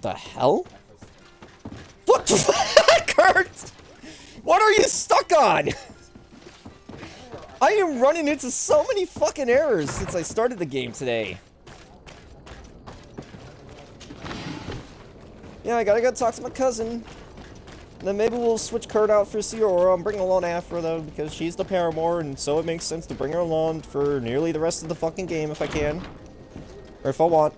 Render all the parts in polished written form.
the hell? What the Kurt? What are you stuck on? I am running into so many fucking errors since I started the game today. Yeah, I gotta go talk to my cousin. And then maybe we'll switch Kurt out for Ciora. I'm bringing along Afra though, because she's the paramour, and so it makes sense to bring her along for nearly the rest of the fucking game if I can. Or if I want.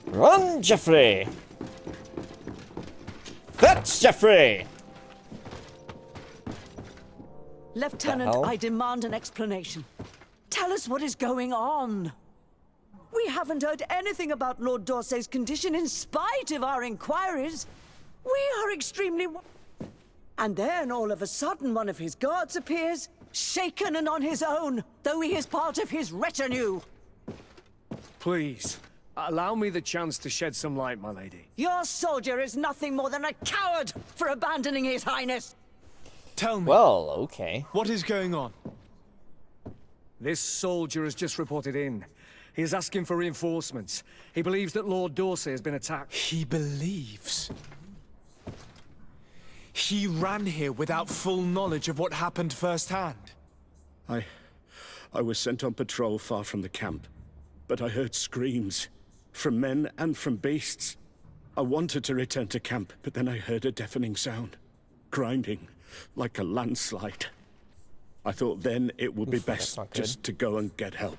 Run, Jeffrey! Fetch, Jeffrey! Lieutenant, I demand an explanation. Tell us what is going on. We haven't heard anything about Lord D'Orsay's condition in spite of our inquiries. We are extremely... And then, all of a sudden, one of his guards appears, shaken and on his own, though he is part of his retinue. Please, allow me the chance to shed some light, my lady. Your soldier is nothing more than a coward for abandoning his highness. Tell me. Well, okay. What is going on? This soldier has just reported in. He is asking for reinforcements. He believes that Lord D'Orsay has been attacked. He believes? He ran here without full knowledge of what happened firsthand. I was sent on patrol far from the camp, but I heard screams, from men and from beasts. I wanted to return to camp, but then I heard a deafening sound, grinding, like a landslide. I thought then it would be best just to go and get help.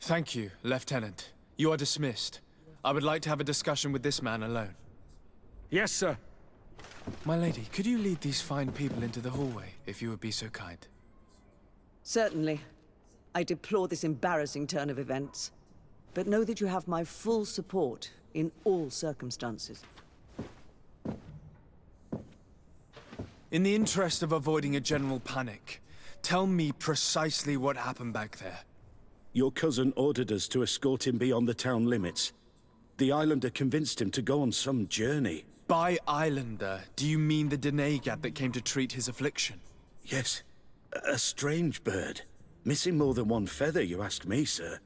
Thank you, Lieutenant. You are dismissed. I would like to have a discussion with this man alone. Yes, sir. My lady, could you lead these fine people into the hallway, if you would be so kind? Certainly. I deplore this embarrassing turn of events, but know that you have my full support in all circumstances. In the interest of avoiding a general panic, tell me precisely what happened back there. Your cousin ordered us to escort him beyond the town limits. The Islander convinced him to go on some journey. By Islander, do you mean the Denegad that came to treat his affliction? Yes. A strange bird. Missing more than one feather, you ask me, sir.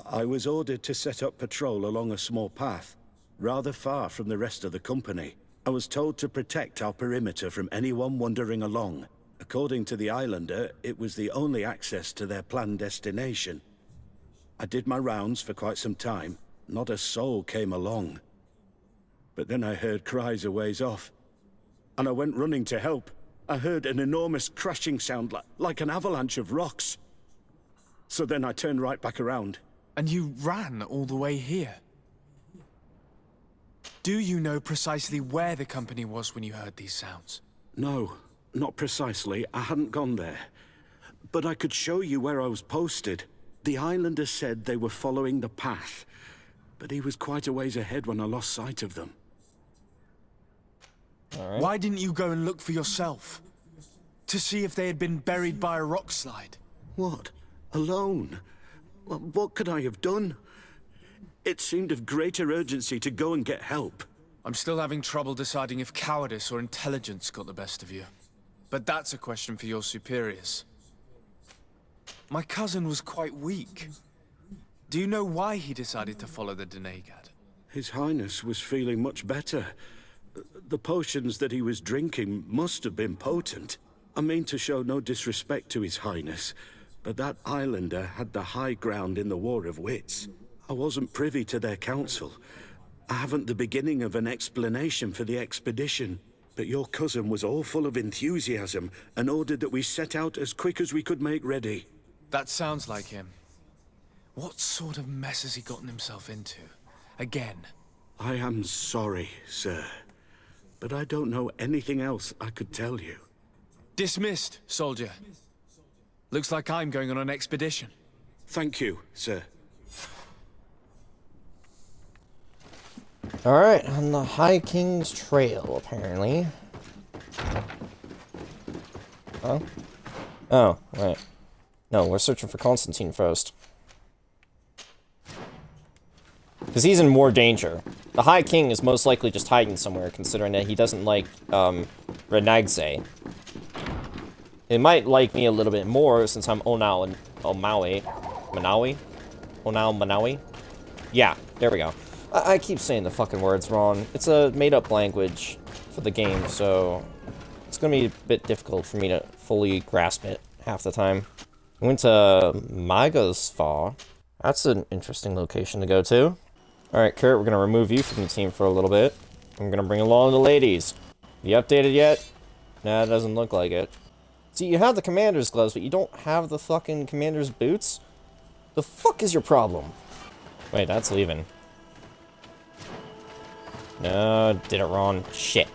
I was ordered to set up patrol along a small path, rather far from the rest of the company. I was told to protect our perimeter from anyone wandering along. According to the Islander, it was the only access to their planned destination. I did my rounds for quite some time. Not a soul came along. But then I heard cries a ways off, and I went running to help. I heard an enormous crashing sound like an avalanche of rocks. So then I turned right back around. And you ran all the way here? Do you know precisely where the company was when you heard these sounds? No, not precisely. I hadn't gone there. But I could show you where I was posted. The Islander said they were following the path, but he was quite a ways ahead when I lost sight of them. Right. Why didn't you go and look for yourself? To see if they had been buried by a rock slide? What? Alone? What could I have done? It seemed of greater urgency to go and get help. I'm still having trouble deciding if cowardice or intelligence got the best of you. But that's a question for your superiors. My cousin was quite weak. Do you know why he decided to follow the Denegad? His Highness was feeling much better. The potions that he was drinking must have been potent. I mean to show no disrespect to His Highness, but that Islander had the high ground in the War of Wits. I wasn't privy to their counsel. I haven't the beginning of an explanation for the expedition, but your cousin was all full of enthusiasm and ordered that we set out as quick as we could make ready. That sounds like him. What sort of mess has he gotten himself into? Again? I am sorry, sir, but I don't know anything else I could tell you. Dismissed, soldier. Looks like I'm going on an expedition. Thank you, sir. Alright, on the High King's Trail, apparently. Huh? Oh, right. No, we're searching for Constantine first. Because he's in more danger. The High King is most likely just hiding somewhere, considering that he doesn't like, Renagse. He might like me a little bit more, since I'm Onao and Omawi. Manawi? Manawi? Yeah, there we go. I keep saying the fucking words wrong. It's a made-up language for the game, so it's gonna be a bit difficult for me to fully grasp it half the time. I went to Magosfar. That's an interesting location to go to. Alright, Kurt, we're gonna remove you from the team for a little bit. I'm gonna bring along the ladies. You updated yet? Nah, it doesn't look like it. See, you have the commander's gloves, but you don't have the fucking commander's boots? The fuck is your problem? Wait, that's leaving. No, did it wrong. Shit.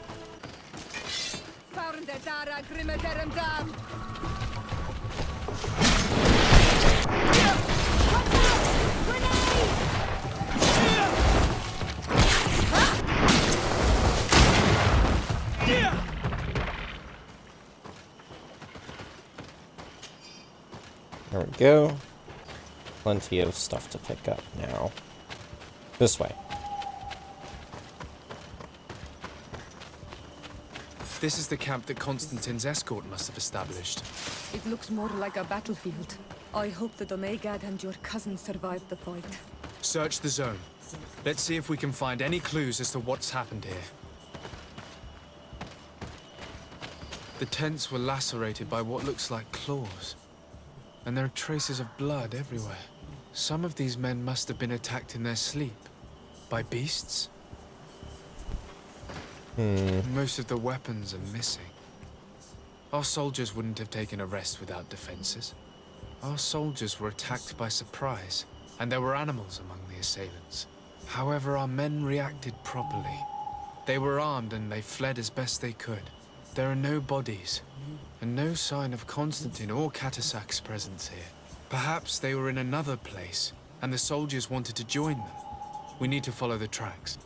There we go. Plenty of stuff to pick up now. This way. This is the camp that Constantine's escort must have established. It looks more like a battlefield. I hope the Donegad and your cousin survived the fight. Search the zone. Let's see if we can find any clues as to what's happened here. The tents were lacerated by what looks like claws. And there are traces of blood everywhere. Some of these men must have been attacked in their sleep. By beasts? Most of the weapons are missing. Our soldiers wouldn't have taken a rest without defenses. Our soldiers were attacked by surprise, and there were animals among the assailants. However, our men reacted properly. They were armed and they fled as best they could. There are no bodies, and no sign of Constantine or Katasak's presence here. Perhaps they were in another place, and the soldiers wanted to join them. We need to follow the tracks.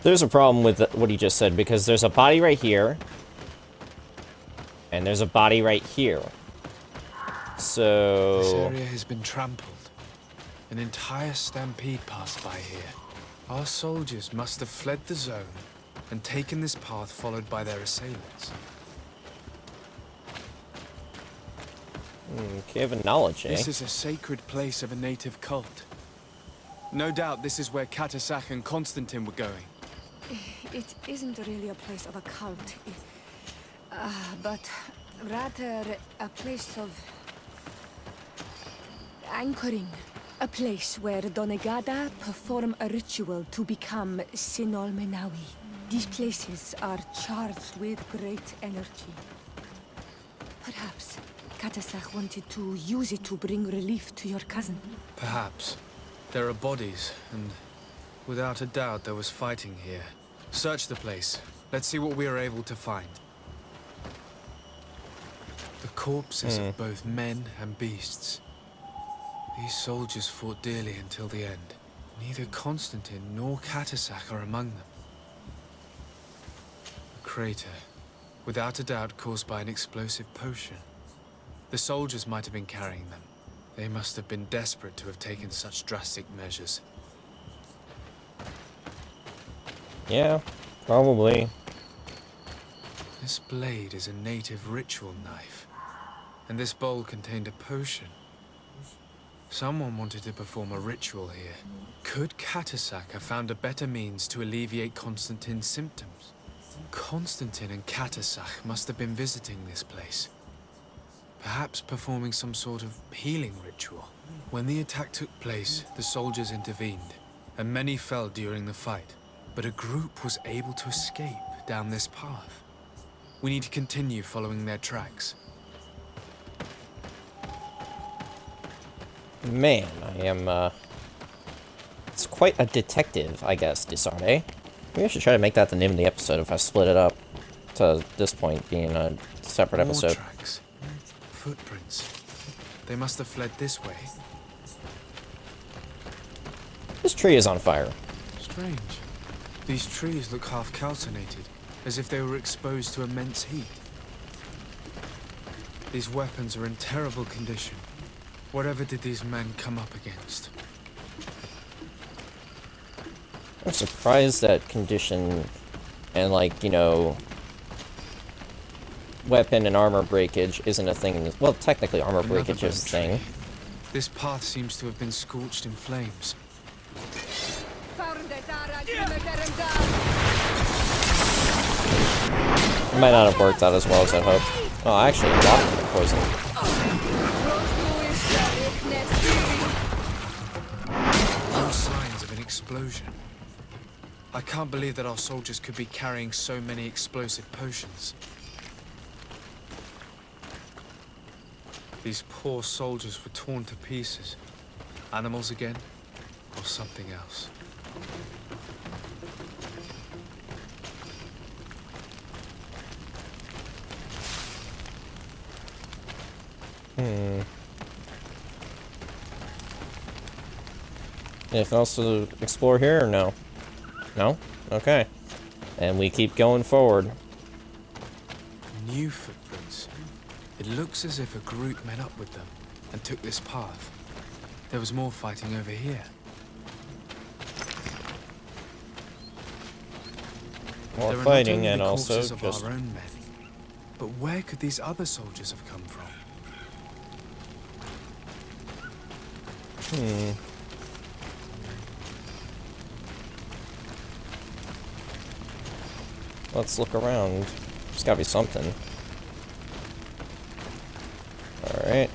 There's a problem with what he just said, because there's a body right here, and there's a body right here. So... This area has been trampled. An entire stampede passed by here. Our soldiers must have fled the zone and taken this path followed by their assailants. Cave of knowledge, eh? This is a sacred place of a native cult. No doubt this is where Katasak and Constantine were going. It isn't really a place of a cult, but rather a place of anchoring. A place where Donegada perform a ritual to become Sinol Menawi. These places are charged with great energy. Perhaps Katasak wanted to use it to bring relief to your cousin. Perhaps. There are bodies, and without a doubt there was fighting here. Search the place. Let's see what we are able to find. The corpses of both men and beasts. These soldiers fought dearly until the end. Neither Constantine nor Katasak are among them. A crater, without a doubt caused by an explosive potion. The soldiers might have been carrying them. They must have been desperate to have taken such drastic measures. Yeah, probably. This blade is a native ritual knife, and this bowl contained a potion. Someone wanted to perform a ritual here. Could Katasak have found a better means to alleviate Constantine's symptoms? Constantine and Katasak must have been visiting this place. Perhaps performing some sort of healing ritual. When the attack took place, the soldiers intervened, and many fell during the fight. But a group was able to escape down this path. We need to continue following their tracks. Man, I am, it's quite a detective, I guess, Sardet. Maybe I should try to make that the name of the episode if I split it up to this point being a separate episode. More tracks. Footprints. They must have fled this way. This tree is on fire. Strange. These trees look half calcinated, as if they were exposed to immense heat. These weapons are in terrible condition. Whatever did these men come up against? I'm surprised that condition and, like, you know, weapon and armor breakage isn't a thing. Well, technically armor breakage is a thing. This path seems to have been scorched in flames. It might not have worked out as well as I hoped. Oh, actually, a lot of poison. No signs of an explosion. I can't believe that our soldiers could be carrying so many explosive potions. These poor soldiers were torn to pieces. Animals again, or something else. Anything else to explore here or no? No? Okay. And we keep going forward. New footprints. It looks as if a group met up with them and took this path. There was more fighting over here. More There are fighting not only and the also corpses of just... our own men, but where could these other soldiers have come from? Let's look around. There's gotta be something. Alright.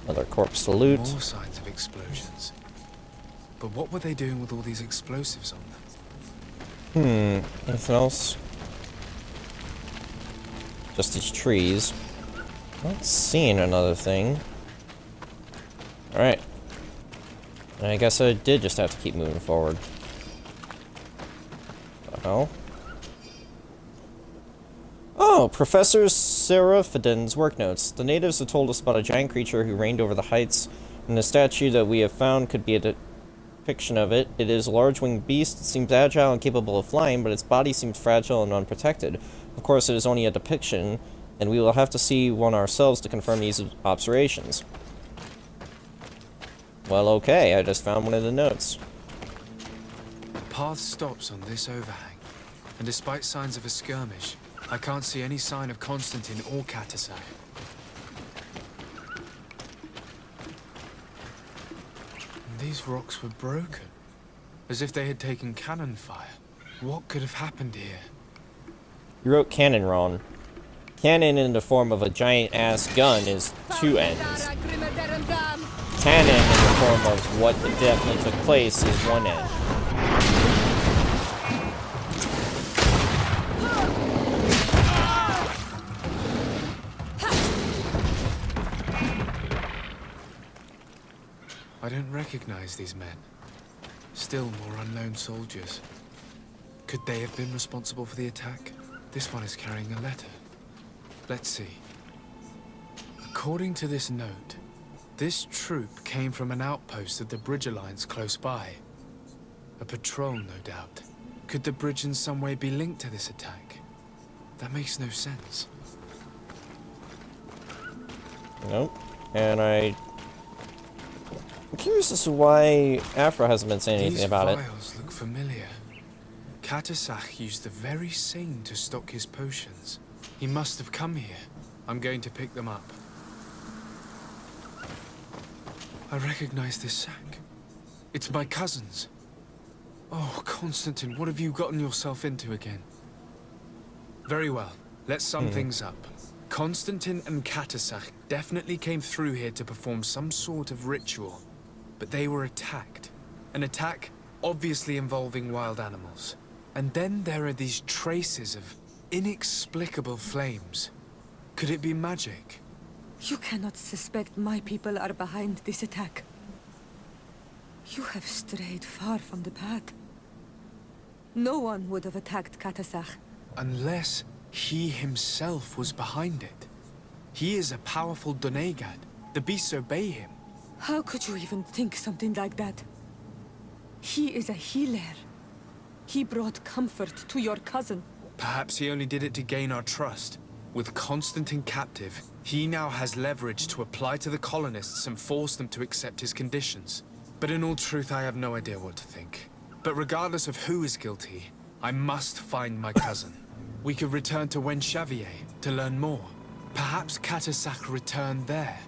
Another corpse to loot. More signs of explosions. But what were they doing with all these explosives on them? Anything else? Just these trees. Not seeing another thing. Alright. I guess I did just have to keep moving forward. What the hell? Oh, Professor Seraphiden's work notes. The natives have told us about a giant creature who reigned over the heights, and the statue that we have found could be a depiction of it. It is a large winged beast. It seems agile and capable of flying, but its body seems fragile and unprotected. Of course, it is only a depiction, and we will have to see one ourselves to confirm these observations. Well, okay, I just found one of the notes. The path stops on this overhang, and despite signs of a skirmish, I can't see any sign of Constantine or Katasak. These rocks were broken, as if they had taken cannon fire. What could have happened here? You wrote cannon wrong. Cannon in the form of a giant-ass gun is two ends. Cannon in the form of what definitely took place is one end. I don't recognize these men. Still more unknown soldiers. Could they have been responsible for the attack? This one is carrying a letter. Let's see. According to this note, this troop came from an outpost of the Bridge Alliance close by. A patrol, no doubt. Could the bridge in some way be linked to this attack? That makes no sense. Nope. And I'm curious as to why Afro hasn't been saying anything about it. These vials look familiar. Katasak used the very same to stock his potions. He must have come here. I'm going to pick them up. I recognize this sack. It's my cousin's. Oh, Constantine, what have you gotten yourself into again? Very well. Let's sum things up. Constantine and Katasak definitely came through here to perform some sort of ritual. But they were attacked. An attack obviously involving wild animals. And then there are these traces of inexplicable flames. Could it be magic? You cannot suspect my people are behind this attack. You have strayed far from the path. No one would have attacked Katasak. Unless he himself was behind it. He is a powerful Donegad. The beasts obey him. How could you even think something like that? He is a healer. He brought comfort to your cousin. Perhaps he only did it to gain our trust. With Constantine captive, he now has leverage to apply to the colonists and force them to accept his conditions. But in all truth, I have no idea what to think. But regardless of who is guilty, I must find my cousin. We could return to Wenxavier to learn more. Perhaps Katasak returned there.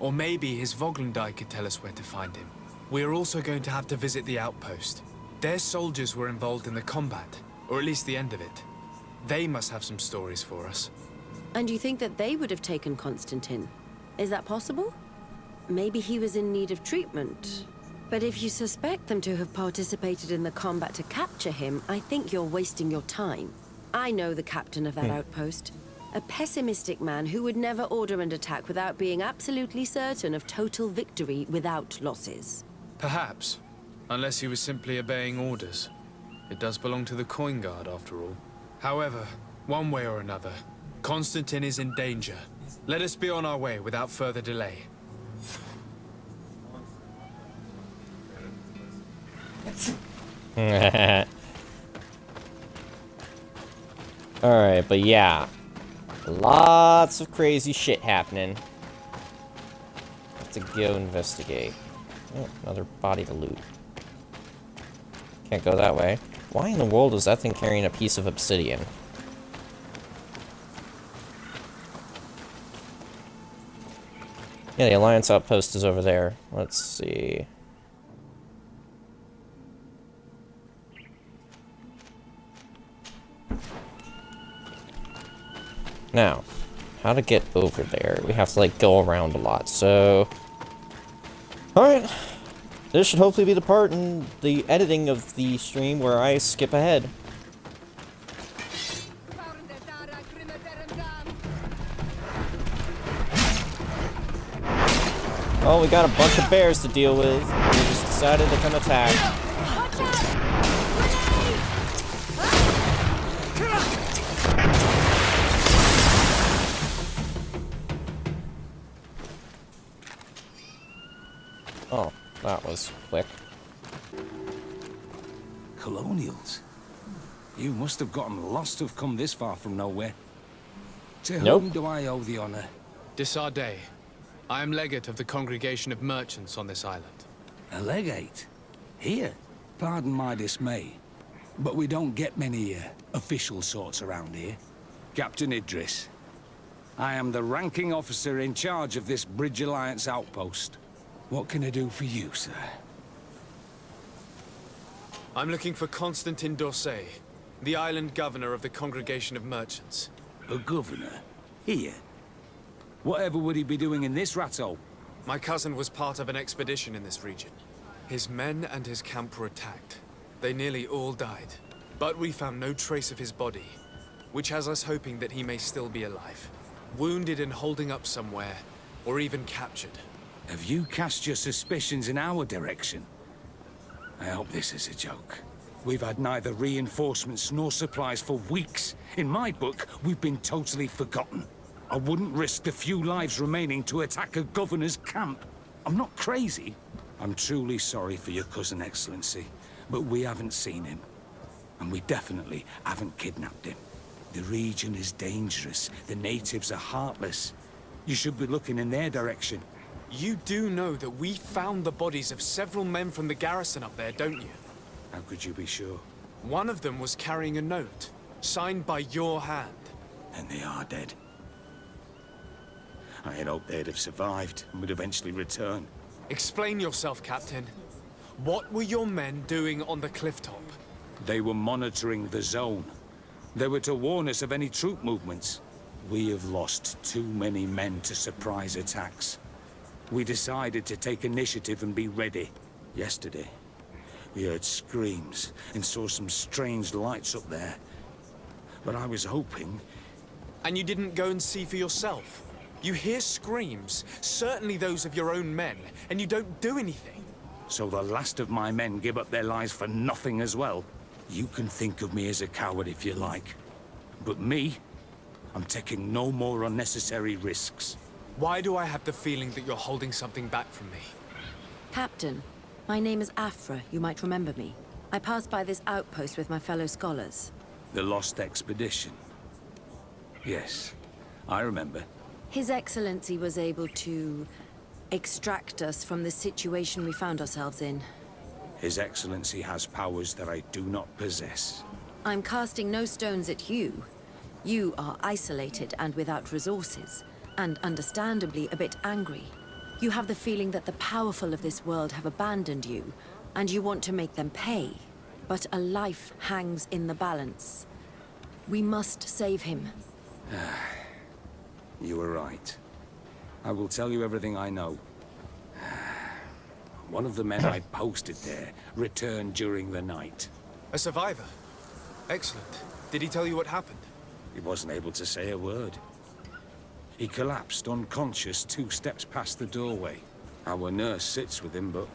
Or maybe his Voglendai could tell us where to find him. We are also going to have to visit the outpost. Their soldiers were involved in the combat, or at least the end of it. They must have some stories for us. And you think that they would have taken Constantine? Is that possible? Maybe he was in need of treatment. But if you suspect them to have participated in the combat to capture him, I think you're wasting your time. I know the captain of that outpost. A pessimistic man who would never order an attack without being absolutely certain of total victory without losses. Perhaps. Unless he was simply obeying orders. It does belong to the Coin Guard, after all. However, one way or another, Constantine is in danger. Let us be on our way without further delay. Alright, but yeah. Lots of crazy shit happening. Have to go investigate. Oh, another body to loot. Can't go that way. Why in the world is that thing carrying a piece of obsidian? Yeah, the Alliance outpost is over there. Let's see. Now, how to get over there? We have to, like, go around a lot, so... Alright. This should hopefully be the part in the editing of the stream where I skip ahead. Oh, we got a bunch of bears to deal with. We just decided to come attack. Oh, that was quick. Colonials? You must have gotten lost to have come this far from nowhere. To Nope. whom do I owe the honor? De Sardet. I am legate of the Congregation of Merchants on this island. A legate? Here? Pardon my dismay, but we don't get many official sorts around here. Captain Idris. I am the ranking officer in charge of this Bridge Alliance outpost. What can I do for you, sir? I'm looking for Constantine d'Orsay, the island governor of the Congregation of Merchants. A governor? Here? Whatever would he be doing in this rattle? My cousin was part of an expedition in this region. His men and his camp were attacked. They nearly all died. But we found no trace of his body, which has us hoping that he may still be alive. Wounded and holding up somewhere, or even captured. Have you cast your suspicions in our direction? I hope this is a joke. We've had neither reinforcements nor supplies for weeks. In my book, we've been totally forgotten. I wouldn't risk the few lives remaining to attack a governor's camp. I'm not crazy. I'm truly sorry for your cousin, Excellency, but we haven't seen him. And we definitely haven't kidnapped him. The region is dangerous. The natives are heartless. You should be looking in their direction. You do know that we found the bodies of several men from the garrison up there, don't you? How could you be sure? One of them was carrying a note, signed by your hand. And they are dead. I had hoped they'd have survived and would eventually return. Explain yourself, Captain. What were your men doing on the clifftop? They were monitoring the zone. They were to warn us of any troop movements. We have lost too many men to surprise attacks. We decided to take initiative and be ready. Yesterday, we heard screams and saw some strange lights up there. But I was hoping... And you didn't go and see for yourself? You hear screams, certainly those of your own men, and you don't do anything. So the last of my men give up their lives for nothing as well? You can think of me as a coward if you like. But me, I'm taking no more unnecessary risks. Why do I have the feeling that you're holding something back from me? Captain, my name is Afra. You might remember me. I passed by this outpost with my fellow scholars. The Lost Expedition. Yes, I remember. His Excellency was able to extract us from the situation we found ourselves in. His Excellency has powers that I do not possess. I'm casting no stones at you. You are isolated and without resources, and understandably a bit angry. You have the feeling that the powerful of this world have abandoned you, and you want to make them pay. But a life hangs in the balance. We must save him. You were right. I will tell you everything I know. One of the men I posted there returned during the night. A survivor? Excellent. Did he tell you what happened? He wasn't able to say a word. He collapsed unconscious 2 steps past the doorway. Our nurse sits with him, but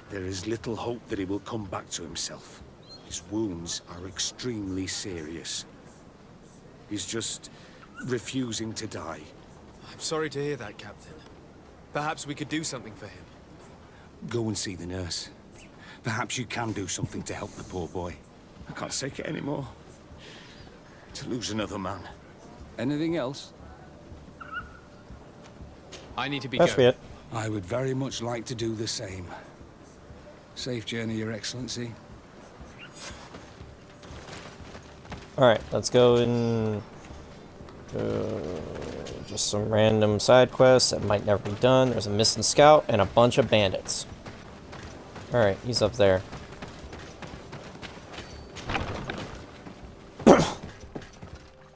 there is little hope that he will come back to himself. His wounds are extremely serious. He's just refusing to die. I'm sorry to hear that, Captain. Perhaps we could do something for him. Go and see the nurse. Perhaps you can do something to help the poor boy. I can't take it anymore. To lose another man. Anything else? I need to be That's going. it. I would very much like to do the same. Safe journey, Your Excellency. Alright, let's go and... just some random side quests that might never be done. There's a missing scout and a bunch of bandits. Alright, he's up there.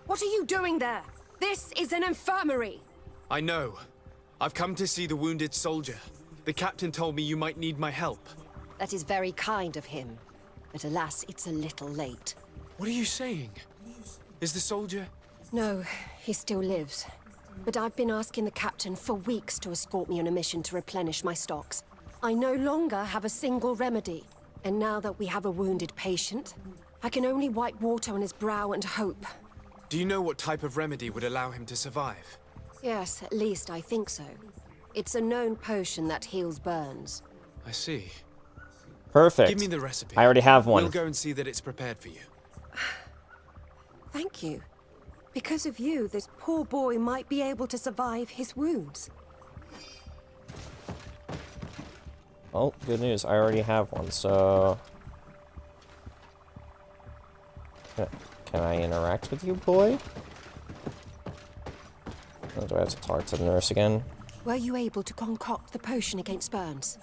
What are you doing there? This is an infirmary. I know. I've come to see the wounded soldier. The captain told me you might need my help. That is very kind of him. But alas, it's a little late. What are you saying? Is the soldier... No, he still lives. But I've been asking the captain for weeks to escort me on a mission to replenish my stocks. I no longer have a single remedy. And now that we have a wounded patient, I can only wipe water on his brow and hope. Do you know what type of remedy would allow him to survive? Yes, at least I think so. It's a known potion that heals burns. I see. Perfect. Give me the recipe. I already have one. We'll go and see that it's prepared for you. Thank you. Because of you, this poor boy might be able to survive his wounds. Oh, good news. I already have one, so... Can I interact with you, boy? Or do I have to talk to the nurse again? Were you able to concoct the potion against burns?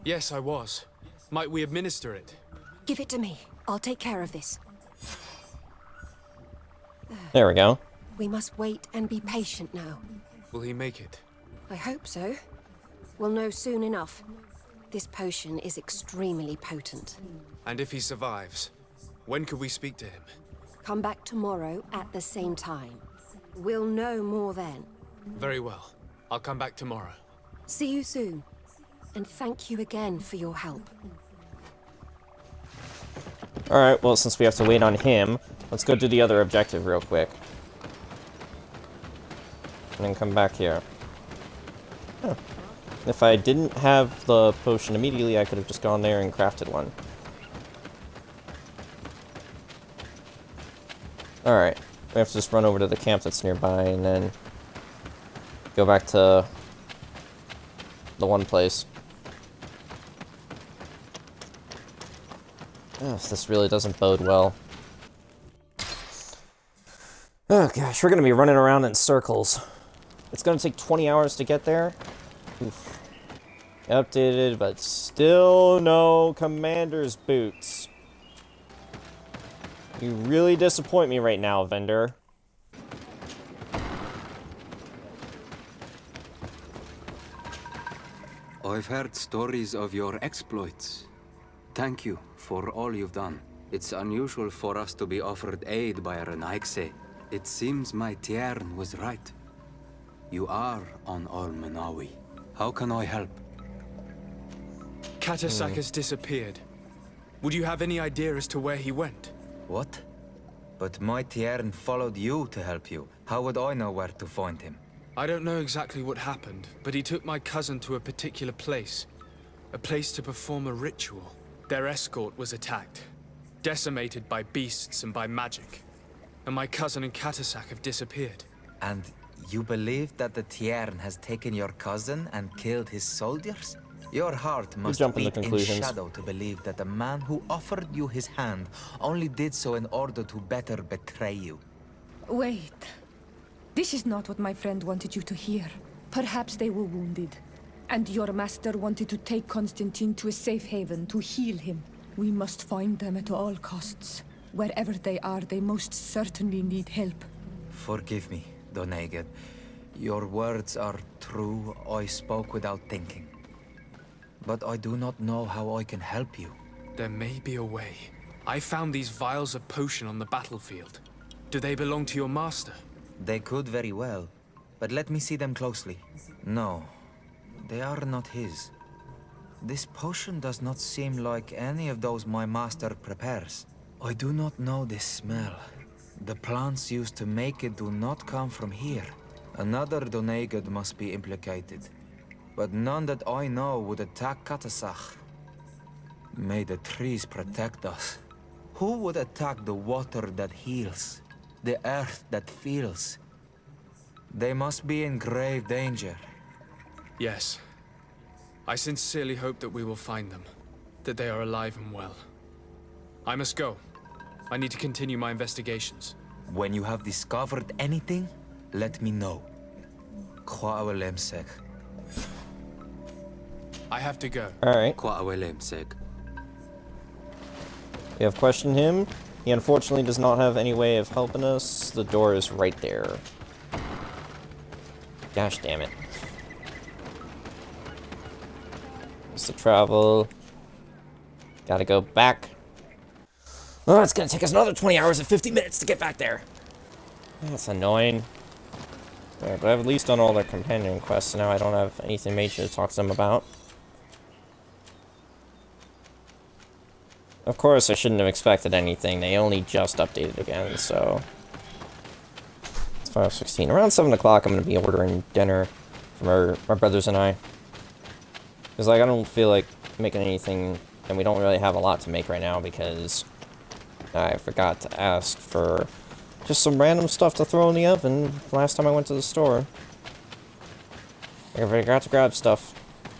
Yes, I was. Might we administer it? Give it to me. I'll take care of this. There we go. We must wait and be patient now. Will he make it? I hope so. We'll know soon enough. This potion is extremely potent. And if he survives, when could we speak to him? Come back tomorrow at the same time. We'll know more then. Very well. I'll come back tomorrow. See you soon. And thank you again for your help. Alright, well, since we have to wait on him, let's go do the other objective real quick. And then come back here. Huh. If I didn't have the potion immediately, I could have just gone there and crafted one. Alright, we have to just run over to the camp that's nearby and then go back to the one place. Oh, this really doesn't bode well. Oh gosh, we're gonna be running around in circles. It's gonna take 20 hours to get there. Oof. Updated, but still no commander's boots. You really disappoint me right now, vendor. I've heard stories of your exploits. Thank you for all you've done. It's unusual for us to be offered aid by a Renaigse. It seems my Tiern was right. You are on Almenawi. How can I help? Katasak has disappeared. Would you have any idea as to where he went? What? But my Tiern followed you to help you. How would I know where to find him? I don't know exactly what happened, but he took my cousin to a particular place. A place to perform a ritual. Their escort was attacked. Decimated by beasts and by magic. And my cousin and Katasak have disappeared. And you believe that the Tiern has taken your cousin and killed his soldiers? Your heart must beat in shadow to believe that the man who offered you his hand only did so in order to better betray you. Wait. This is not what my friend wanted you to hear. Perhaps they were wounded, and your master wanted to take Constantine to a safe haven to heal him. We must find them at all costs. Wherever they are, they most certainly need help. Forgive me, Doneged. Your words are true. I spoke without thinking. But I do not know how I can help you. There may be a way. I found these vials of potion on the battlefield. Do they belong to your master? They could very well, but let me see them closely. No, they are not his. This potion does not seem like any of those my master prepares. I do not know this smell. The plants used to make it do not come from here. Another Doneged must be implicated, but none that I know would attack Katasach. May the trees protect us. Who would attack the water that heals? The earth that feels? They must be in grave danger. Yes. I sincerely hope that we will find them. That they are alive and well. I must go. I need to continue my investigations. When you have discovered anything, let me know. I have to go. Alright. We have questioned him. He unfortunately does not have any way of helping us. The door is right there. Gosh damn it. It's the travel. Gotta go back. Oh, it's gonna take us another 20 hours and 50 minutes to get back there. That's annoying. Right, but I've at least done all their companion quests, so now I don't have anything major to talk to them about. Of course, I shouldn't have expected anything. They only just updated again, so... It's 5:16. Around 7 o'clock, I'm going to be ordering dinner for my brothers and I. Because, like, I don't feel like making anything, and we don't really have a lot to make right now, because I forgot to ask for just some random stuff to throw in the oven last time I went to the store. I forgot to grab stuff,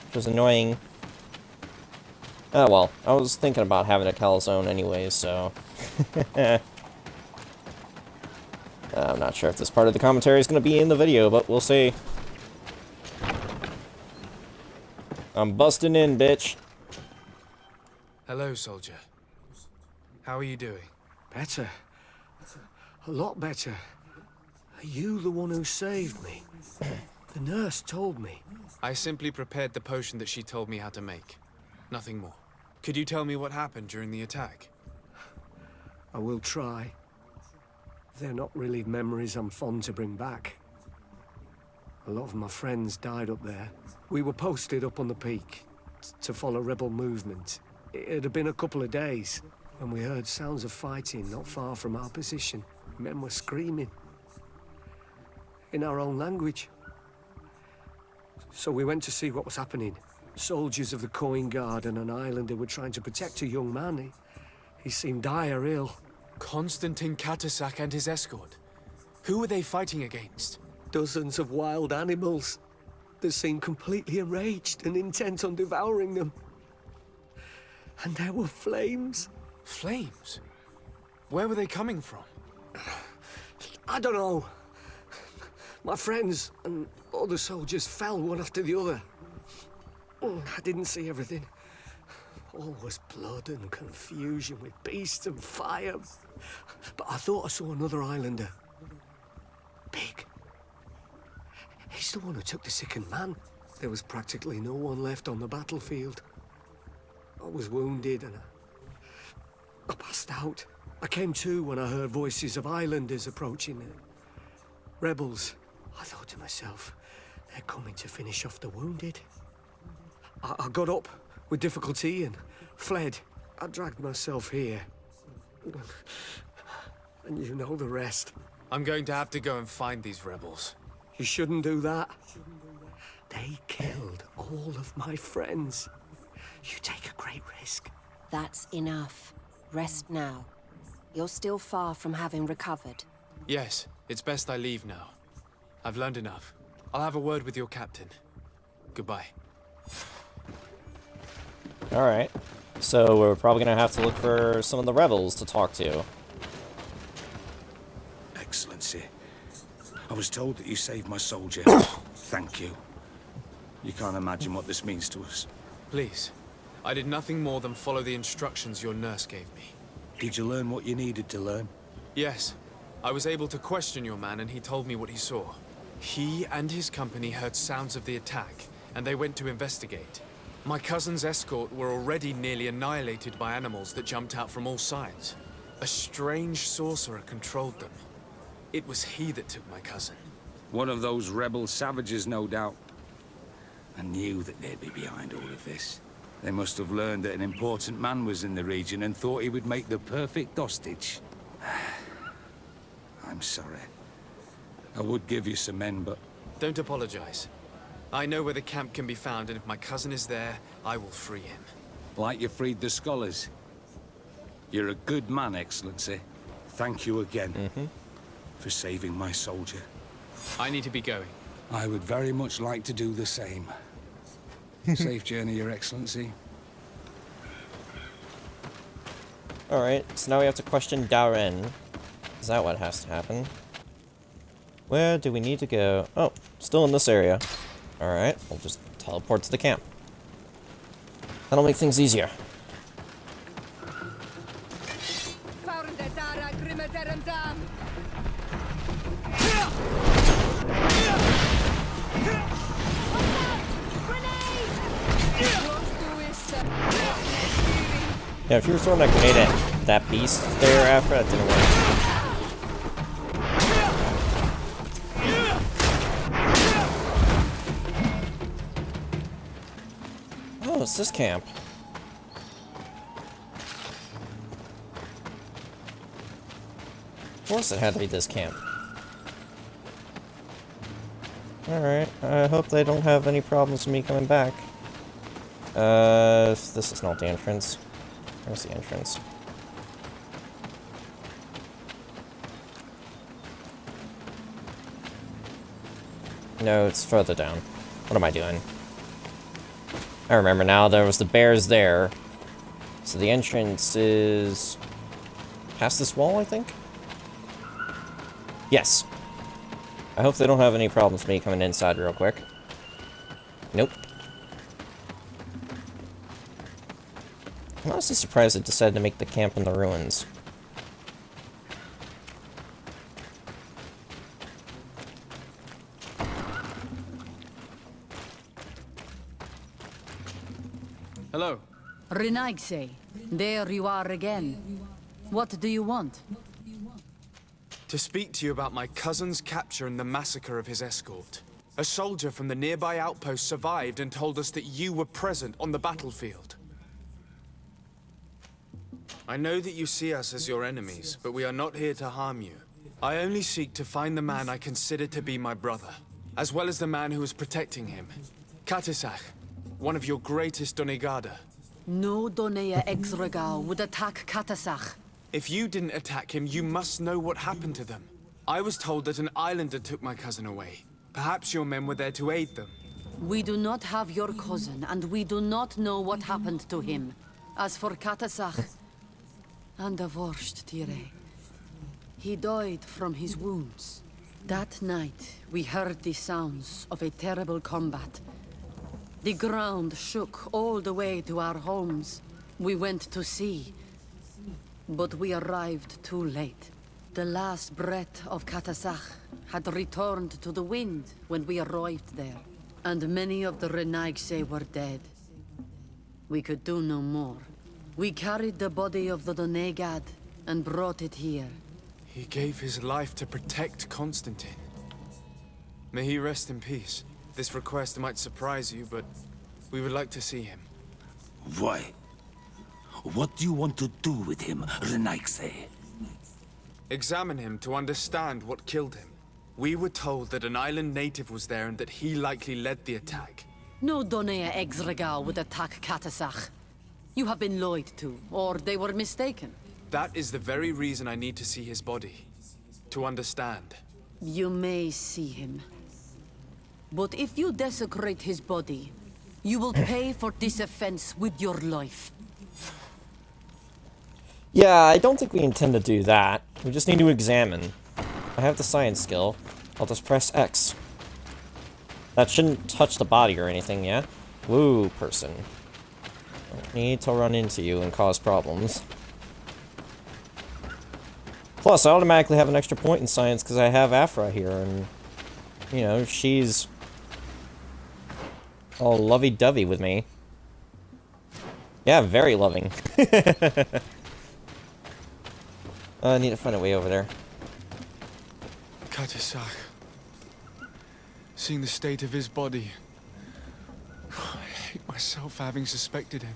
which was annoying. Oh well, I was thinking about having a calzone anyway, so... I'm not sure if this part of the commentary is going to be in the video, but we'll see. I'm busting in, bitch. Hello, soldier. How are you doing? Better. A lot better. Are you the one who saved me? The nurse told me. I simply prepared the potion that she told me how to make. Nothing more. Could you tell me what happened during the attack? I will try. They're not really memories I'm fond to bring back. A lot of my friends died up there. We were posted up on the peak to follow rebel movement. It had been a couple of days when we heard sounds of fighting not far from our position. Men were screaming in our own language. So we went to see what was happening. Soldiers of the Coin Guard and an islander were trying to protect a young man. He seemed dire ill. Constantine Katasach and his escort. Who were they fighting against? Dozens of wild animals. They seemed completely enraged and intent on devouring them. And there were flames. Flames? Where were they coming from? I don't know. My friends and other soldiers fell one after the other. I didn't see everything. All was blood and confusion with beasts and fire. But I thought I saw another islander. Big. He's the one who took the sickened man. There was practically no one left on the battlefield. I was wounded and I passed out. I came to when I heard voices of islanders approaching. Rebels. I thought to myself, they're coming to finish off the wounded. I got up with difficulty and fled. I dragged myself here. And you know the rest. I'm going to have to go and find these rebels. You shouldn't do that. They killed all of my friends. You take a great risk. That's enough. Rest now. You're still far from having recovered. Yes, it's best I leave now. I've learned enough. I'll have a word with your captain. Goodbye. Alright. So we're probably going to have to look for some of the rebels to talk to. Excellency, I was told that you saved my soldier. Thank you. You can't imagine what this means to us. Please. I did nothing more than follow the instructions your nurse gave me. Did you learn what you needed to learn? Yes. I was able to question your man and he told me what he saw. He and his company heard sounds of the attack, and they went to investigate. My cousin's escort were already nearly annihilated by animals that jumped out from all sides. A strange sorcerer controlled them. It was he that took my cousin. One of those rebel savages, no doubt. I knew that they'd be behind all of this. They must have learned that an important man was in the region and thought he would make the perfect hostage. I'm sorry. I would give you some men, but... Don't apologize. I know where the camp can be found, and if my cousin is there, I will free him. Like you freed the scholars. You're a good man, Excellency. Thank you again for saving my soldier. I need to be going. I would very much like to do the same. Safe journey, Your Excellency. Alright, so now we have to question Darren. Is that what has to happen? Where do we need to go? Oh, still in this area. Alright, we'll just teleport to the camp. That'll make things easier. Yeah, if you were throwing that grenade at that beast there after, that didn't work. Oh, it's this camp. Of course it had to be this camp. Alright, I hope they don't have any problems with me coming back. This is not the entrance. Where's the entrance? No, it's further down. What am I doing? I remember now, there was the bears there. So the entrance is... past this wall, I think? Yes. I hope they don't have any problems with me coming inside real quick. Nope. I'm honestly surprised they decided to make the camp in the ruins. Hello. Renaigse, there you are again. What do you want? To speak to you about my cousin's capture and the massacre of his escort. A soldier from the nearby outpost survived and told us that you were present on the battlefield. I know that you see us as your enemies, but we are not here to harm you. I only seek to find the man I consider to be my brother, as well as the man who is protecting him. Katisach, one of your greatest Donegada. No Donea Exregal would attack Katasach. If you didn't attack him, you must know what happened to them. I was told that an islander took my cousin away. Perhaps your men were there to aid them. We do not have your cousin, and we do not know what happened to him. As for Katasach, and divorced Tire, he died from his wounds. That night, we heard the sounds of a terrible combat. The ground shook all the way to our homes. We went to see, but we arrived too late. The last breath of Katasach had returned to the wind when we arrived there, and many of the Renaigse were dead. We could do no more. We carried the body of the Donegad and brought it here. He gave his life to protect Constantine. May he rest in peace. This request might surprise you, but we would like to see him. Why? What do you want to do with him, Renaigse? Examine him to understand what killed him. We were told that an island native was there and that he likely led the attack. No Donea Exregal would attack Katasach. You have been lied to, or they were mistaken. That is the very reason I need to see his body. To understand. You may see him. But if you desecrate his body, you will pay for this offense with your life. Yeah, I don't think we intend to do that. We just need to examine. I have the science skill. I'll just press X. That shouldn't touch the body or anything, yeah? Woo, person. Don't need to run into you and cause problems. Plus, I automatically have an extra point in science because I have Afra here, and, you know, she's all lovey-dovey with me. Yeah, very loving. I need to find a way over there. Kattesack. Seeing the state of his body. I hate myself for having suspected him.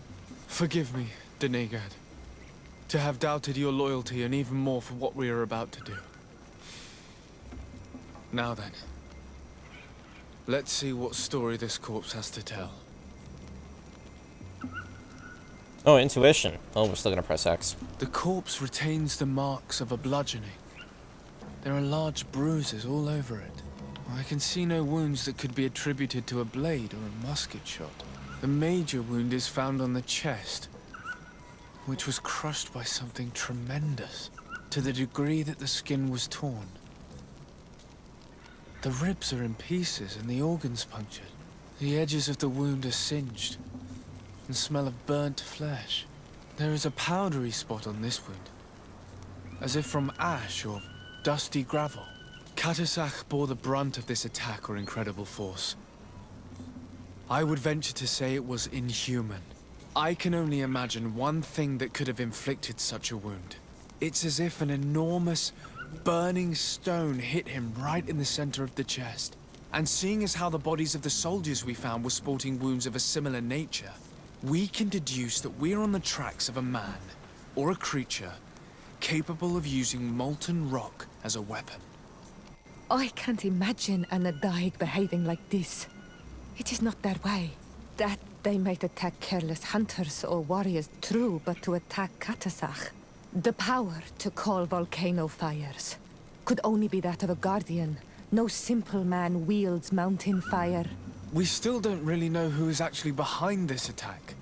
Forgive me, Donegad. To have doubted your loyalty, and even more for what we are about to do. Now then. Let's see what story this corpse has to tell. Oh, intuition. Oh, we're still gonna press X. The corpse retains the marks of a bludgeoning. There are large bruises all over it. I can see no wounds that could be attributed to a blade or a musket shot. The major wound is found on the chest, which was crushed by something tremendous, to the degree that the skin was torn. The ribs are in pieces and the organs punctured. The edges of the wound are singed and smell of burnt flesh. There is a powdery spot on this wound, as if from ash or dusty gravel. Kattesack bore the brunt of this attack or incredible force. I would venture to say it was inhuman. I can only imagine one thing that could have inflicted such a wound. It's as if an enormous, burning stone hit him right in the center of the chest. And seeing as how the bodies of the soldiers we found were sporting wounds of a similar nature, we can deduce that we're on the tracks of a man, or a creature, capable of using molten rock as a weapon. I can't imagine an Adaig behaving like this. It is not their way. That they might attack careless hunters or warriors, true, but to attack Kattesack, the power to call volcano fires, could only be that of a guardian. No simple man wields mountain fire. We still don't really know who is actually behind this attack,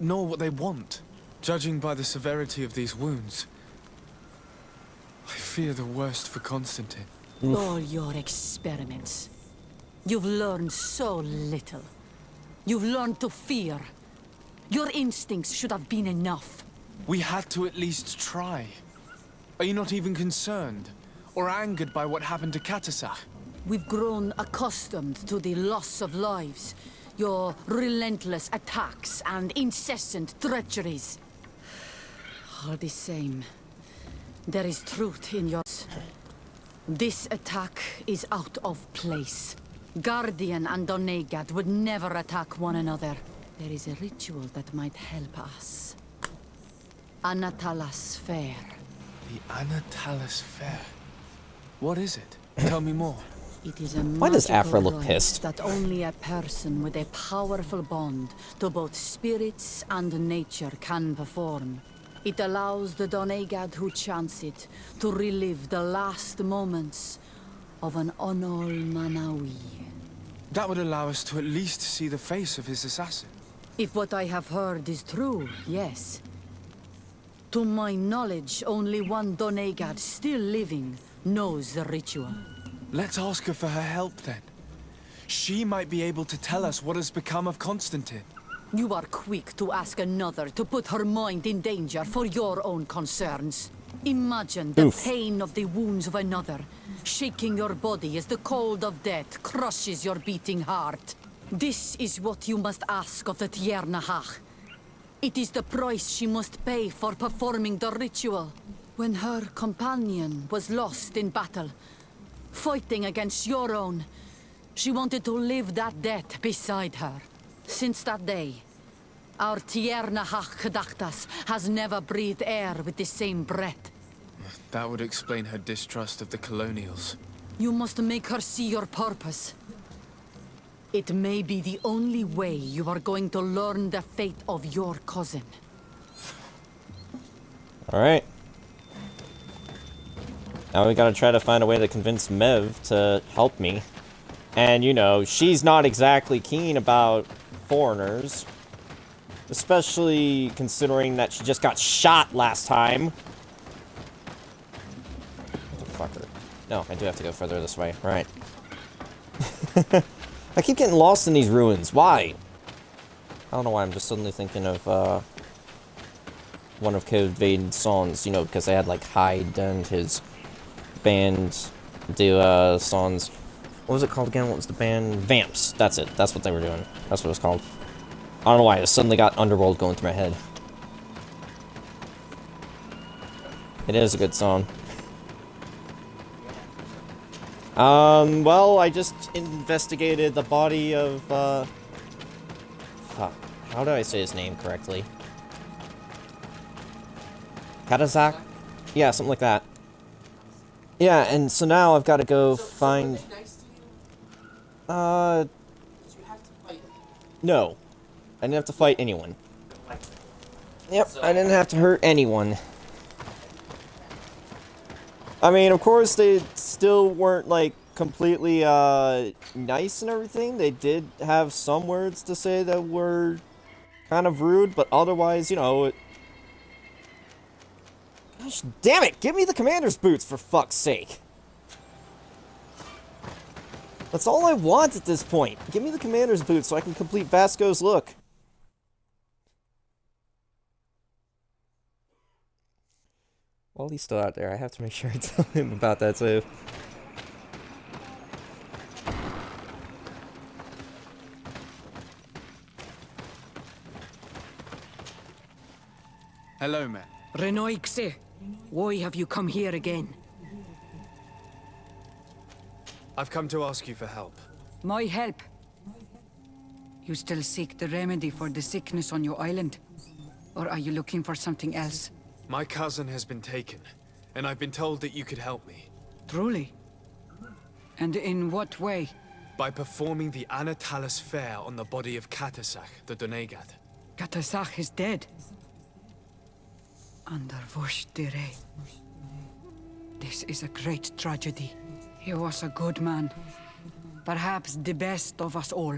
nor what they want. Judging by the severity of these wounds, I fear the worst for Constantine. All your experiments. You've learned so little. You've learned to fear. Your instincts should have been enough. We had to at least try. Are you not even concerned or angered by what happened to Kattesack? We've grown accustomed to the loss of lives, your relentless attacks and incessant treacheries. All the same, there is truth in yours. This attack is out of place. Guardian and Donegad would never attack one another. There is a ritual that might help us. Anatalas Fair. The Anatalas Fair? What is it? Tell me more. It is a Why does Afra look rite pissed? that only a person with a powerful bond to both spirits and nature can perform. It allows the Donegad who chants it to relive the last moments of an Onol Manawi. That would allow us to at least see the face of his assassin. If what I have heard is true, yes. To my knowledge, only one Donegad still living knows the ritual. Let's ask her for her help then. She might be able to tell us what has become of Constantine. You are quick to ask another to put her mind in danger for your own concerns. Imagine the pain of the wounds of another, shaking your body as the cold of death crushes your beating heart. This is what you must ask of the Tiernahach. It is the price she must pay for performing the ritual. When her companion was lost in battle, fighting against your own, she wanted to live that death beside her. Since that day, our Tiernahach Kadaktas has never breathed air with the same breath. That would explain her distrust of the colonials. You must make her see your purpose. It may be the only way you are going to learn the fate of your cousin. Alright. Now we gotta try to find a way to convince Mev to help me. And, you know, she's not exactly keen about foreigners. Especially considering that she just got shot last time. Motherfucker. No, I do have to go further this way. Right. I keep getting lost in these ruins. Why? I don't know why. I'm just suddenly thinking of one of Code Vein's songs. You know, because they had like Hyde and his band do songs. What was it called again? What was the band? Vamps. That's it. That's what they were doing. That's what it was called. I don't know why. I suddenly got Underworld going through my head. It is a good song. Well, I just investigated the body of, fuck. How do I say his name correctly? Katazak? Yeah, something like that. Yeah, and so now I've got to go find... No. I didn't have to fight anyone. Yep, I didn't have to hurt anyone. I mean, of course, they still weren't, like, completely, nice and everything. They did have some words to say that were kind of rude, but otherwise, you know... Gosh damn it! Give me the commander's boots, for fuck's sake! That's all I want at this point. Give me the commander's boots so I can complete Vasco's look. While he's still out there, I have to make sure I tell him about that too. Hello, man. Renoixe, why have you come here again? I've come to ask you for help. My help? You still seek the remedy for the sickness on your island? Or are you looking for something else? My cousin has been taken, and I've been told that you could help me. Truly? And in what way? By performing the Anatalis fair on the body of Katazak, the Donegat. Katazak is dead. Under Voshtire. This is a great tragedy. He was a good man. Perhaps the best of us all.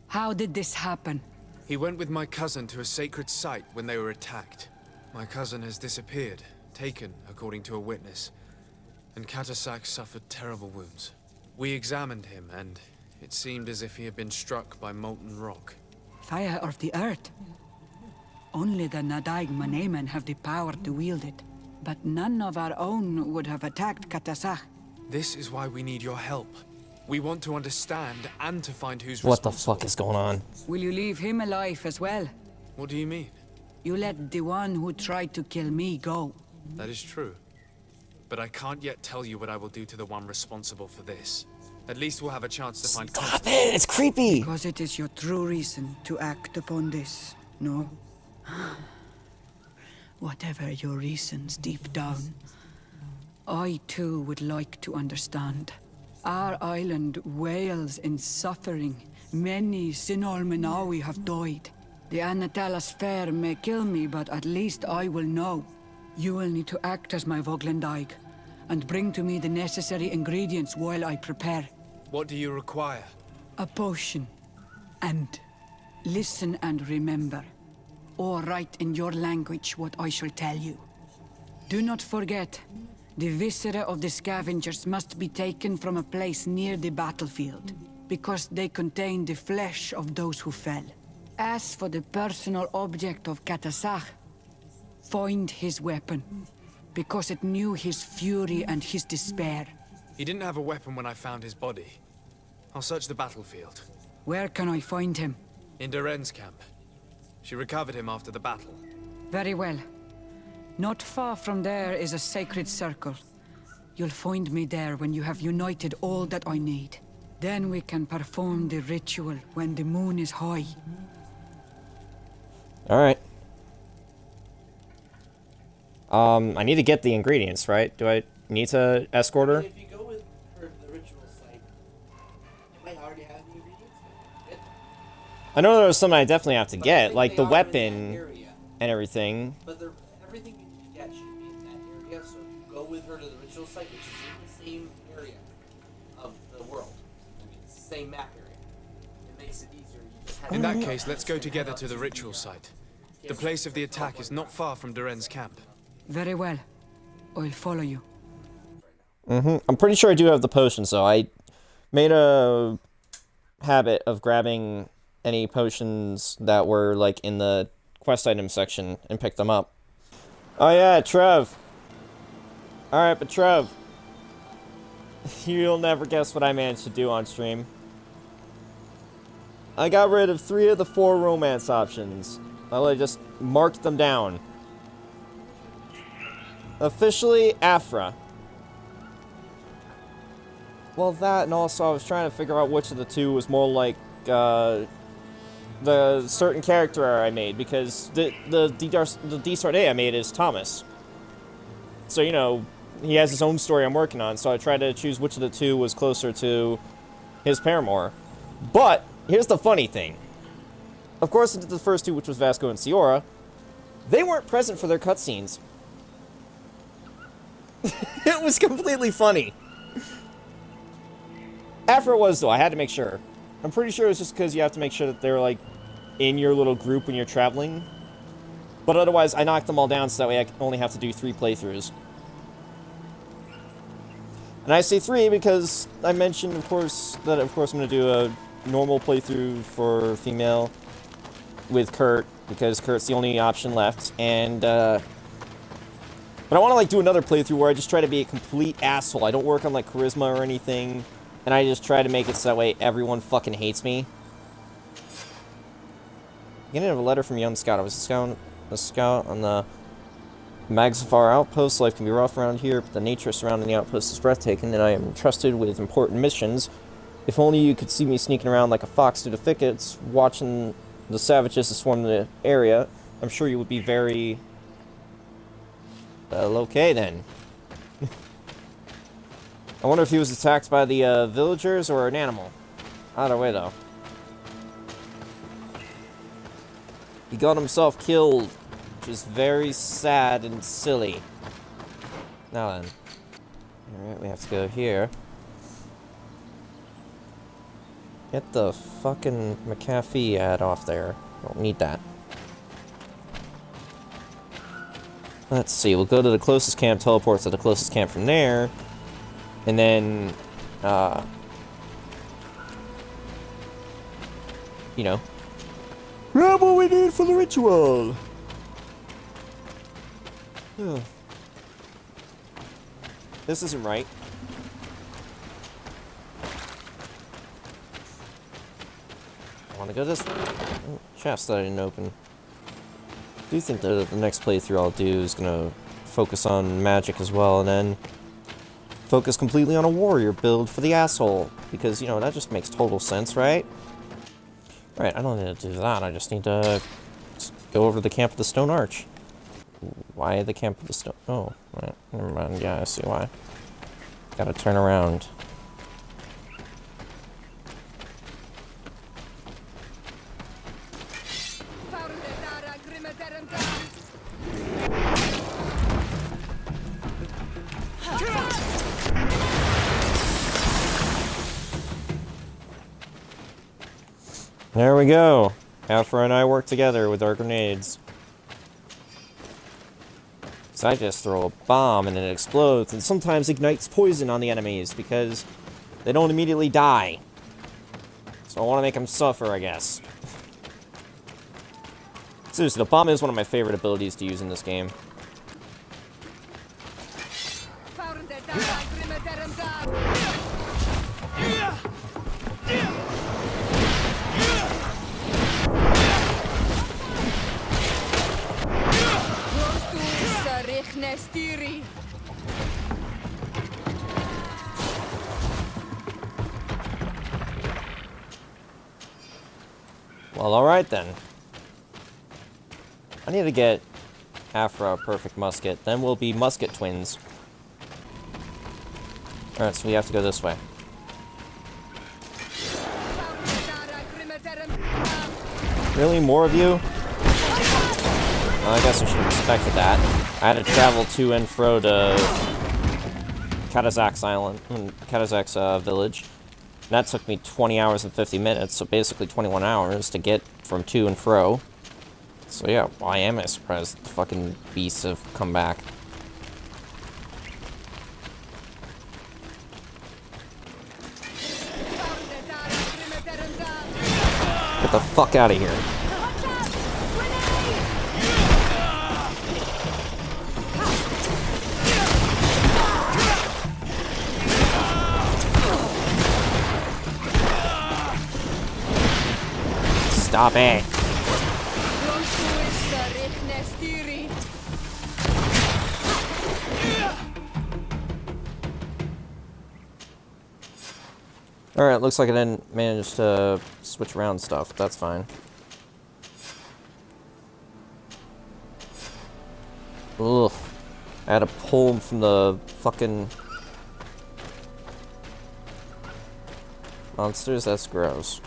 How did this happen? He went with my cousin to a sacred site when they were attacked. My cousin has disappeared, taken, according to a witness. And Katazak suffered terrible wounds. We examined him, and it seemed as if he had been struck by molten rock. Fire of the earth? Only the Nadaig Manemen have the power to wield it. But none of our own would have attacked Katazak. This is why we need your help. We want to understand and to find who's What the responsible. fuck is going on? Will you leave him alive as well? What do you mean? You let the one who tried to kill me go. That is true. But I can't yet tell you what I will do to the one responsible for this. At least we'll have a chance to find Stop it! It's creepy! Because it is your true reason to act upon this, no? Whatever your reasons deep down, I too would like to understand. Our island wails in suffering. Many Sinol Menawi have died. The Anatalas fair may kill me, but at least I will know. You will need to act as my Voglendaig, and bring to me the necessary ingredients while I prepare. What do you require? A potion. And listen and remember. Or write in your language what I shall tell you. Do not forget, the viscera of the scavengers must be taken from a place near the battlefield, because they contain the flesh of those who fell. As for the personal object of Katazak, find his weapon, because it knew his fury and his despair. He didn't have a weapon when I found his body. I'll search the battlefield. Where can I find him? In Doren's camp. She recovered him after the battle. Very well. Not far from there is a sacred circle. You'll find me there when you have united all that I need. Then we can perform the ritual when the moon is high. Alright. I need to get the ingredients, right? Do I need to escort her? If you go with her to the ritual site, you might already have the ingredients. I know there's something I definitely have to But I get, think like they the are in weapon that area. and everything. But everything you need to get should be in that area, so if you go with her to the ritual site, which is in the same area of the world. I mean, it's the same map area. It makes it easier. You just have In that to- case, let's go together to the ritual site. The place of the attack is not far from Doren's camp. Very well. I'll follow you. I'm pretty sure I do have the potions, though. I made a habit of grabbing any potions that were, like, in the quest item section and pick them up. Oh yeah, Trev. Alright, but Trev, you'll never guess what I managed to do on stream. I got rid of 3 of the 4 romance options. I just marked them down. Officially, Afra. Well, that, and also I was trying to figure out which of the 2 was more like, the certain character I made, because the Sardet I made is Thomas. So, you know, he has his own story I'm working on, so I tried to choose which of the 2 was closer to his paramour. But, here's the funny thing. Of course, I did the first 2, which was Vasco and Siora. They weren't present for their cutscenes. It was completely funny. Afra was, though. I had to make sure. I'm pretty sure it was just because you have to make sure that they're, like, in your little group when you're traveling. But otherwise, I knocked them all down so that way I only have to do 3 playthroughs. And I say 3 because I mentioned, of course, that I'm going to do a normal playthrough for female with Kurt, because Kurt's the only option left, and, but I want to, like, do another playthrough where I just try to be a complete asshole. I don't work on, like, charisma or anything, and I just try to make it so that way everyone fucking hates me. Beginning of a letter from a young scout. I was a scout on the Magzafar outpost. Life can be rough around here, but the nature surrounding the outpost is breathtaking, and I am entrusted with important missions. If only you could see me sneaking around like a fox through the thickets, watching the savages swarm the area, I'm sure you would be very... well, okay then. I wonder if he was attacked by the villagers or an animal. Either way, though. He got himself killed, which is very sad and silly. Now then. Alright, we have to go here. Get the fucking McAfee ad off there. Don't need that. Let's see, we'll go to the closest camp, teleport to the closest camp from there, and then, you know, grab what we need for the ritual! Oh. This isn't right. I want to go this way. Oh, chest that I didn't open. I do think that the next playthrough I'll do is going to focus on magic as well, and then focus completely on a warrior build for the asshole. Because, you know, that just makes total sense, right? Right, I don't need to do that. I just need to go over to the Camp of the Stone Arch. Why the Camp of the Stone... oh, right. Never mind. Yeah, I see why. Gotta turn around. There we go. Afra and I work together with our grenades. So I just throw a bomb and it explodes, and sometimes ignites poison on the enemies because they don't immediately die. So I want to make them suffer, I guess. Seriously, the bomb is one of my favorite abilities to use in this game. Well, alright then. I need to get Afra a perfect musket, then we'll be musket twins. Alright, so we have to go this way. Really? More of you? Well, I guess I should have expected that. I had to travel to and fro to Katazak's island, Katazak's village. And that took me 20 hours and 50 minutes, so basically 21 hours to get from to and fro. So yeah, why am I surprised that the fucking beasts have come back? Get the fuck out of here. Stop it. Alright, looks like I didn't manage to switch around stuff. That's fine. Ugh. I had to pull him from the fucking monsters. That's gross.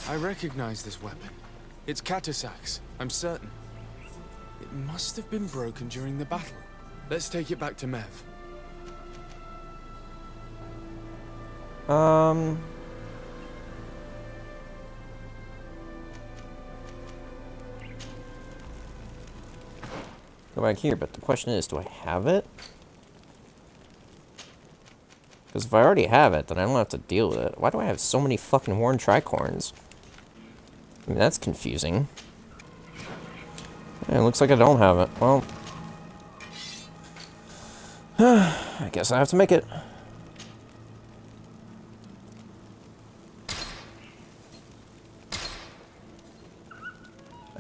I recognize this weapon. It's Katasak's, I'm certain. It must have been broken during the battle. Let's take it back to Mev. Go back here, but the question is, do I have it? Because if I already have it, then I don't have to deal with it. Why do I have so many fucking horned tricorns? I mean, that's confusing. Yeah, it looks like I don't have it. Well, I guess I have to make it.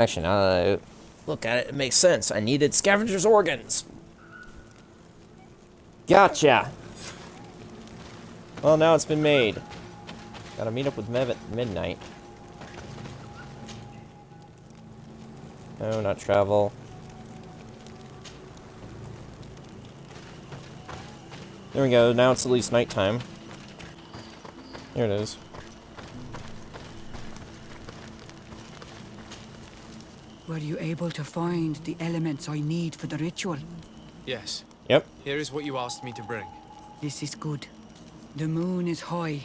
Actually, now that I look at it, it makes sense. I needed scavenger's organs. Gotcha. Well, now it's been made. Gotta meet up with Mev at midnight. No, not travel. There we go. Now it's at least nighttime. There it is. Were you able to find the elements I need for the ritual? Yes. Yep. Here is what you asked me to bring. This is good. The moon is high.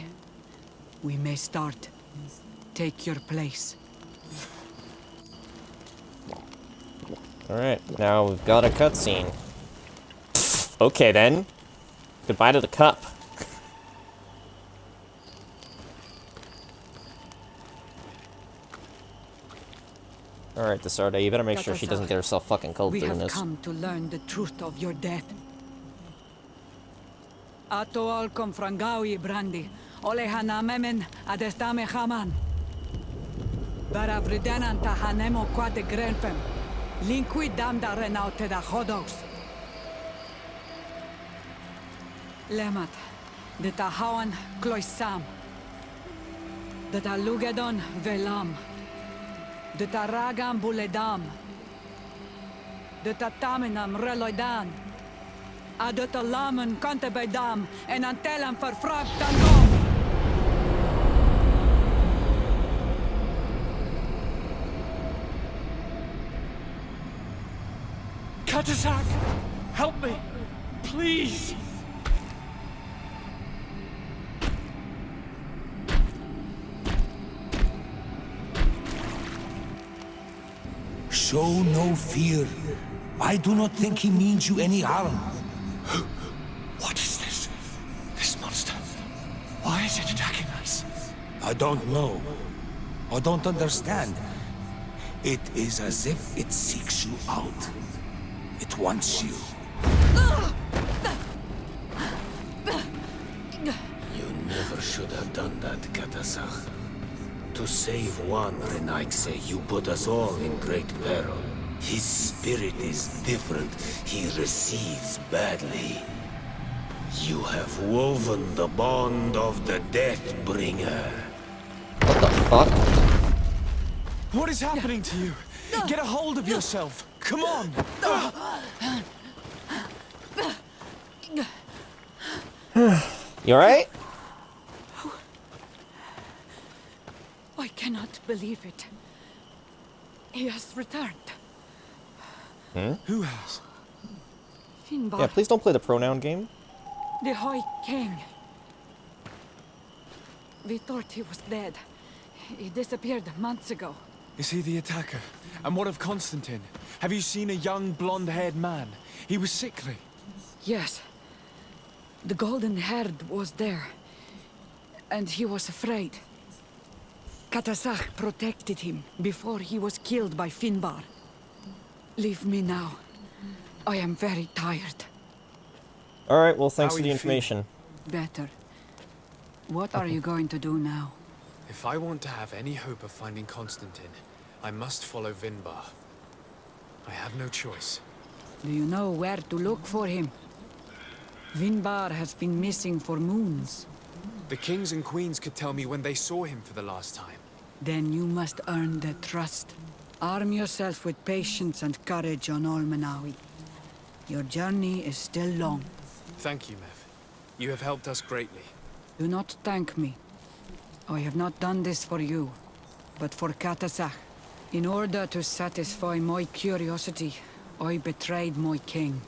We may start. Take your place. Alright, now we've got a cutscene. Okay then. Goodbye to the cup. Alright, the Sardet, you better make sure she doesn't get herself fucking cold doing this. We have come to learn the truth of your death. Ato al confrangawi brandi, ole hanamemen adestame haman. Baravridenan tahanemo quate grenfem, linkui damda renaute da hodos. Lemat, de tahawan kloisam, de talugedon velam. De taragam buledam. De tataminam reloidan. De talamen kantebedam. En antelam verfragtandom. Katasak! Help me! Please! Show no fear. I do not think he means you any harm. What is this? This monster. Why is it attacking us? I don't know. I don't understand. It is as if it seeks you out. It wants you. You never should have done that, Katasach. To save one Renaikse, you put us all in great peril. His spirit is different. He receives badly. You have woven the bond of the Deathbringer. What the fuck? What is happening to you? Get a hold of yourself. Come on. You alright? I cannot believe it. He has returned. Who has? Finbar, Yeah, please don't play the pronoun game. the High King. We thought he was dead. He disappeared months ago. Is he the attacker? And what of Constantine? Have you seen a young blonde-haired man? He was sickly. Yes. The golden haired was there. And he was afraid. Katasach protected him before he was killed by Finbar. Leave me now. I am very tired. Alright, well, thanks for the information. Better. What are you going to do now? If I want to have any hope of finding Constantine, I must follow Vinbar. I have no choice. Do you know where to look for him? Vinbar has been missing for moons. The kings and queens could tell me when they saw him for the last time. Then you must earn their trust. Arm yourself with patience and courage on Olmenawi. Your journey is still long. Thank you, Mev. You have helped us greatly. Do not thank me. I have not done this for you, but for Katasach. In order to satisfy my curiosity, I betrayed my king.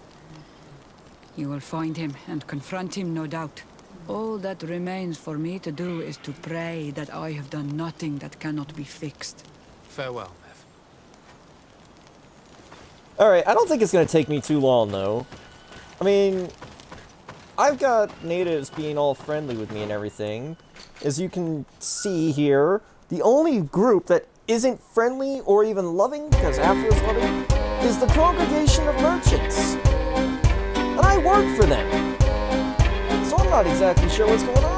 You will find him and confront him, no doubt. All that remains for me to do is to pray that I have done nothing that cannot be fixed. Farewell, Mev. Alright, I don't think it's gonna take me too long, though. I mean, I've got natives being all friendly with me and everything. As you can see here, the only group that isn't friendly or even loving, because Afro is loving, is the Congregation of Merchants. And I work for them. So I'm not exactly sure what's going on.